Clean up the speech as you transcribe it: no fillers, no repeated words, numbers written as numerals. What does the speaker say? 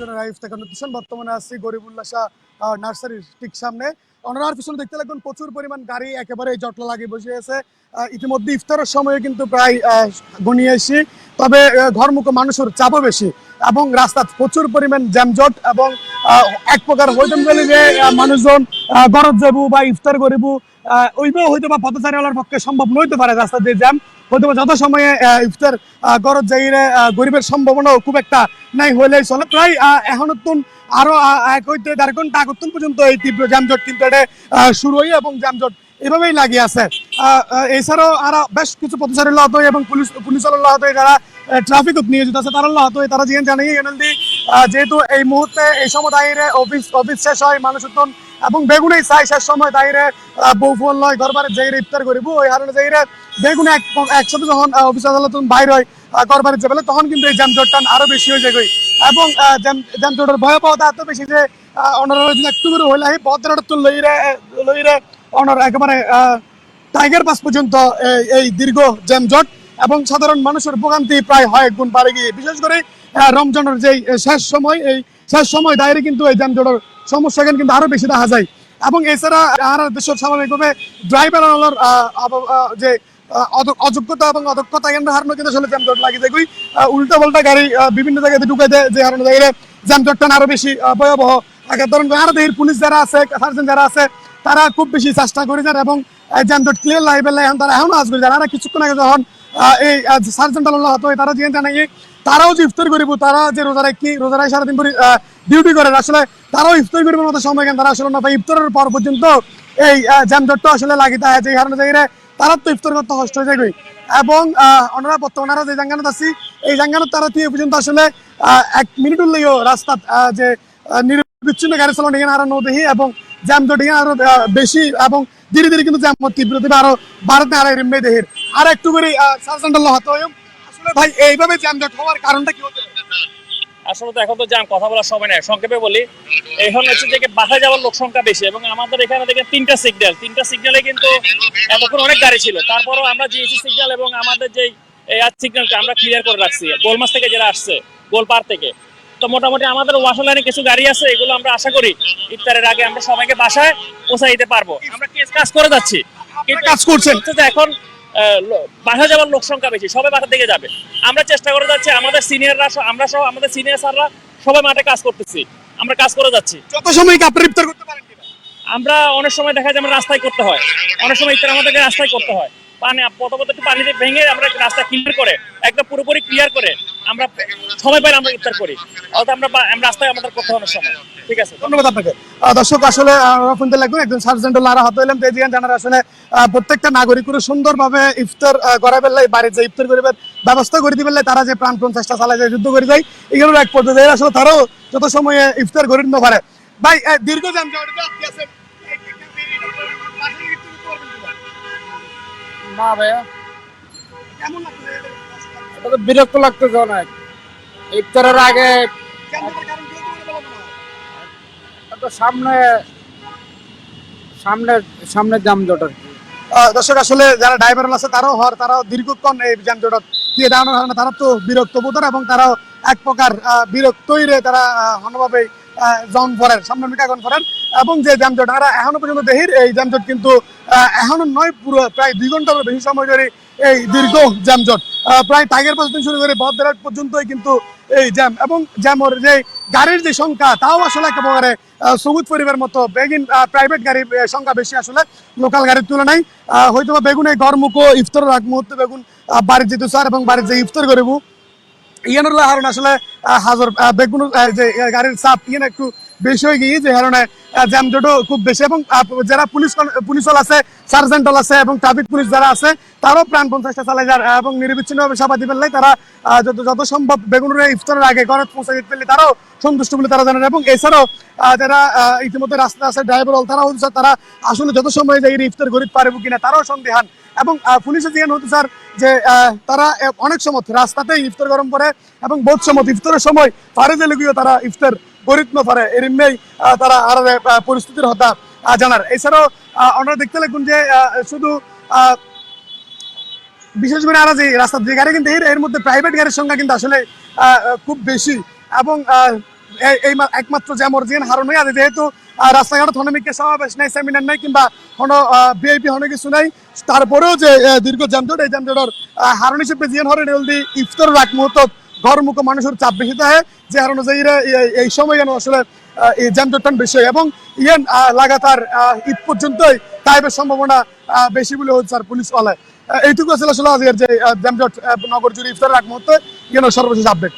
যারা ইফতেখার নুট্রিশন বর্তমানে আছি গরিবুল্লাহ শাহ নার্সারির ঠিক সামনে। ওনার পিছনে দেখতে লাগবেন প্রচুর পরিমাণ গাড়ি একেবারে জটলা লাগিয়ে বসে আছে। ইতিমধ্যে ইফতারের সময় কিন্তু প্রায় ঘনিয়ে এসেছি, তবে ঘরমুখ মানুষের চাপও বেশি এবং রাস্তা প্রচুর পরিমাণ জ্যামজট এবং এক প্রকার হইতেন গেলে যে মানুষজন গরজ যাবো বা ইফতার করিব ওইভাবে হয়তো বা পথচারীওয়ালার পক্ষে সম্ভব নইতে পারে। রাস্তা দিয়ে জ্যাম হয়তো বা যত সময়ে ইফতার গরজ যাইলে গরিবের সম্ভাবনাও খুব একটা নাই হইলেই চলে। প্রায় এখন আরো 1 হইতে 1.5 ঘন্টা আগতন পর্যন্ত এই তীব্র যানজট কিন্তু এটা শুরু হয় এবং যানজট এভাবেই লাগিয়ে আছে। এছাড়াও আরো বেশ কিছু পথচারী আহত হয় এবং পুলিশ আহত হয়, যারা ট্রাফিক নিয়োজিত আছে তারা আহত হয়। তারা জিজ্ঞেস জানিয়ে যেহেতু এই মুহূর্তে এই সময় দাঁড়িয়ে অফিস শেষ হয় মানুষ এবং বেগুনে চাই শেষ সময় দাঁড়িয়ে বউ ফোন লয় ঘর বাড়ির যাই ইফতার করিব ওই হারণে যাই বেগুনে একসাথে যখন অফিস আদালত বাইর হয় ঘর বাড়ির যাবে তখন কিন্তু এই যানজটটা আরো বেশি হয়ে যায় এবং যানজটের ভয়াবহতা এত বেশি যে একটু করে হইলে পথরাটা তো লইরে অনার একেবারে টাইগার পাস পর্যন্ত এই দীর্ঘ যানজট এবং সাধারণ মানুষের ভোগান্তি প্রায় হয় গুণ বাড়ে গিয়ে, বিশেষ করে রমজানের যে শেষ সময় দাঁড়িয়ে কিন্তু এই যানজটের সমস্যা কিন্তু আরো বেশি দেখা যায়। এবং এছাড়া আর দেশের স্বাভাবিকভাবে ড্রাইভার যে অযোগ্যতা এবং অদক্ষতা হারানো কিন্তু আসলে যানজট লাগিয়ে যায় উল্টা পাল্টা গাড়ি বিভিন্ন জায়গায় ঢুকে দেয় যে হারানো জায়গায় যানজটটা আরো বেশি ভয়াবহ। ধরুন আরো দেহের পুলিশ যারা আছে সার্জন যারা আছে তারা খুব বেশি চেষ্টা করে যান এবং যানজট ক্লিয়ার লাইবেল এখন তারা এখনো আসবে যারা কিছুক্ষণ আগে যখন এই সার্জন টাল্লাহ হতো তারা যে জানাই তারাও যে ইফতার করিব তারা যে রোজা রাখি সারাদিন করে ডিউটি করেন আসলে তারাও ইফতার করিবার মতো সময় কেন তারা আসলে না পায়। ইফতারের পর পর্যন্ত এই যানজটটা আসলে লাগিতে আছে এই কারণে জায়গায় তারা তো ইফতার করতে কষ্ট হয়ে যায় এবং ওনারা বর্তমানে যে জাঙ্গানত আছি এই জাঙ্গানত তারা তুই পর্যন্ত আসলে 1 মিনিট উঠলেও রাস্তা যে নিরবিচ্ছিন্ন গাড়ি চালানো এখানে আরো নদেহি এবং যানজট এখানে আরো বেশি এবং ধীরে ধীরে কিন্তু জ্যাম তীব্রতা আরো বাড়তে আর এমনি দেহের আর একটু করে সার্জেন্টাল হতে হয়। আসলে ভাই এইভাবে যানজট হওয়ার কারণটা কি হতে আসলে তো এখন তো জ্যাম কথা বলার সময় নেই, সংক্ষেপে বলি এখন হচ্ছে যে বাসায় যাওয়ার লোক সংখ্যা বেশি এবং আমাদের এখানে দেখে 3টা সিগন্যালে কিন্তু এতক্ষণ অনেক গাড়ি ছিল, তারপরও আমরা জিএসি সিগন্যাল এবং আমাদের যে আর সিগন্যালটা আমরা ক্লিয়ার করে রাখছি গোলমাস থেকে যারা আসছে গোলপার থেকে। তো মোটামুটি আমাদের ওয়াশার লাইনে কিছু গাড়ি আছে, এগুলো আমরা আশা করি ইফতারের আগে আমরা সবাইকে বাসায় পৌঁছাই দিতে পারবো। আমরা কাজ করে যাচ্ছি কিন্তু কাজ করছেন এখন বাসা যাওয়ার লোক সংখ্যা বেশি, সবাই বাসা থেকে যাবে। আমরা চেষ্টা করে যাচ্ছি, আমাদের সিনিয়ররা আমরা সহ আমাদের সিনিয়র স্যাররা সবাই মাঠে কাজ করতেছি, আমরা কাজ করে যাচ্ছি। যত সময় কি আপনারা ইফতার করতে পারেন কিনা? আমরা অনেক সময় দেখা যায় আমরা রাস্তায় করতে হয়, অনেক সময় ইফতার আমাদেরকে রাস্তায় করতে হয়, প্রথমত একটু পানিতে ভেঙে আমরা রাস্তা ক্লিয়ার করে একদম পুরোপুরি ক্লিয়ার করে আমরা সময় পাইলে আমরা ইফতার করি, অর্থাৎ আমরা রাস্তায় আমাদের করতে হয় সময়। ঠিক আছে, ধন্যবাদ আপনাকে। দর্শক আসলে শুনতে লাগবেন একজন সার্জেন্ট লারা হাত হইলাম তেজিয়ান জানার আসলে প্রত্যেকটা নাগরিকের সুন্দরভাবে ইফতার করা ফেললে বাড়ির যে ইফতার করিবার ব্যবস্থা করে দিবেন তারা যে প্রাণপণ চেষ্টা চালায় যায় যুদ্ধ করে যায় এগুলোর এক পর্যায়ে আসলে তারাও যত সময়ে ইফতার করে নিতে পারে। ভাই দীর্ঘ যানজট আছে না ভাইয়া, কেমন লাগছে? এটা তো বিরক্ত লাগতেছে অনেক। ইফতারের আগে তো সামনে যানজট আর কি। দর্শক আসলে যারা ড্রাইভার আছে তারাও দীর্ঘক্ষণ এই যানজট দিয়ে দাঁড়ানোর কারণে তারা তো বিরক্ত বোধ এবং তারাও এক প্রকার বিরক্তই তারা অন্যভাবে জন করেন সামনে মিটাগন করেন এবং যে যানজট তারা এখনো পর্যন্ত দেহির এই যানজট কিন্তু এখনো নয়, পুরো প্রায় 2 ঘন্টার বেশি সময় ধরে এই দীর্ঘ যানজট প্রায় টাইগার পাস থেকে শুরু করে বদরাট পর্যন্তই কিন্তু এই জ্যাম এবং জ্যামের যে গাড়ির যে সংখ্যা তাও আসলে একেবারে সবুজ পরিবার মতো বেগিন প্রাইভেট গাড়ির সংখ্যা বেশি আসলে লোকাল গাড়ির তুলনায়। হয়তো বা বেগুন এই গরমুখ ইফতারের আগ মুহূর্তে বেগুন বাড়ির যেতে স্যার এবং বাড়ির যে ইফতার করব ইয়ানুল্লাহ হারুন আসলে হাজার বেগুন যে গাড়ির চাপ ইয়ে একটু বেশি হয়ে গিয়ে যে কারণে জ্যামজটও খুব বেশি এবং যারা পুলিশ আছে সার্জেন্ট আছে এবং ট্রাফিক পুলিশ যারা আছে তারাও প্রাণপণ চেষ্টা চালায় যার এবং নিরবিচ্ছিন্নভাবে সেবা দিবেন তারা যত সম্ভব বেগুনের ইফতারের আগে ঘরে পৌঁছে দিতে পারলে তারাও সন্তুষ্ট বলে তারা জানেন। এবং এছাড়াও যারা ইতিমধ্যে রাস্তা আছে ড্রাইভার তারা আসলে যত সময় যাই ইফতার গরিব পারবো কিনা তারাও সন্দেহান এবং পুলিশের জিজ্ঞান হতে স্যার যে তারা অনেক সময় রাস্তাতেই ইফতার গরম করে এবং বহুত সময় ইফতারের সময় ফারেজে লগিয়ে তারা ইফতার গরিব না পারে এরমেই তারা আর পরিস্থিতির হতা জানার। এছাড়াও আমরা দেখতে লাগুন যে শুধু বিশেষ করে আর যে রাস্তার যে গাড়ি কিন্তু এর মধ্যে প্রাইভেট গাড়ির সংখ্যা কিন্তু আসলে খুব বেশি এবং একমাত্র যে মর্জিন হারণ হয়ে আছে যেহেতু রাস্তাঘাট হনমিকে সমাবেশ নাই সেমিনার নাই কিংবা কোনো ভিআইপি হনে কিছু নাই তারপরেও যে দীর্ঘ যানজট এই যানজটের হারণ হিসেবে জিয়ান হরে জলদি ইফতার রাখ মুহূর্ত ঘরমুখ মানুষের চাপ বেশি থাকে যে হারণে যে এই সময় যেন আসলে এই যানজটটা বেশি হয় এবং ইয়ান লাগাতার ঈদ পর্যন্তই টাইপের সম্ভাবনা বেশি বলে হচ্ছে আর পুলিশ বলে এইটুকু আসলে আজকের যে যানজট নগর জুড়ে ইফতার রাখ মুহূর্তে সর্বশেষ আপডেট।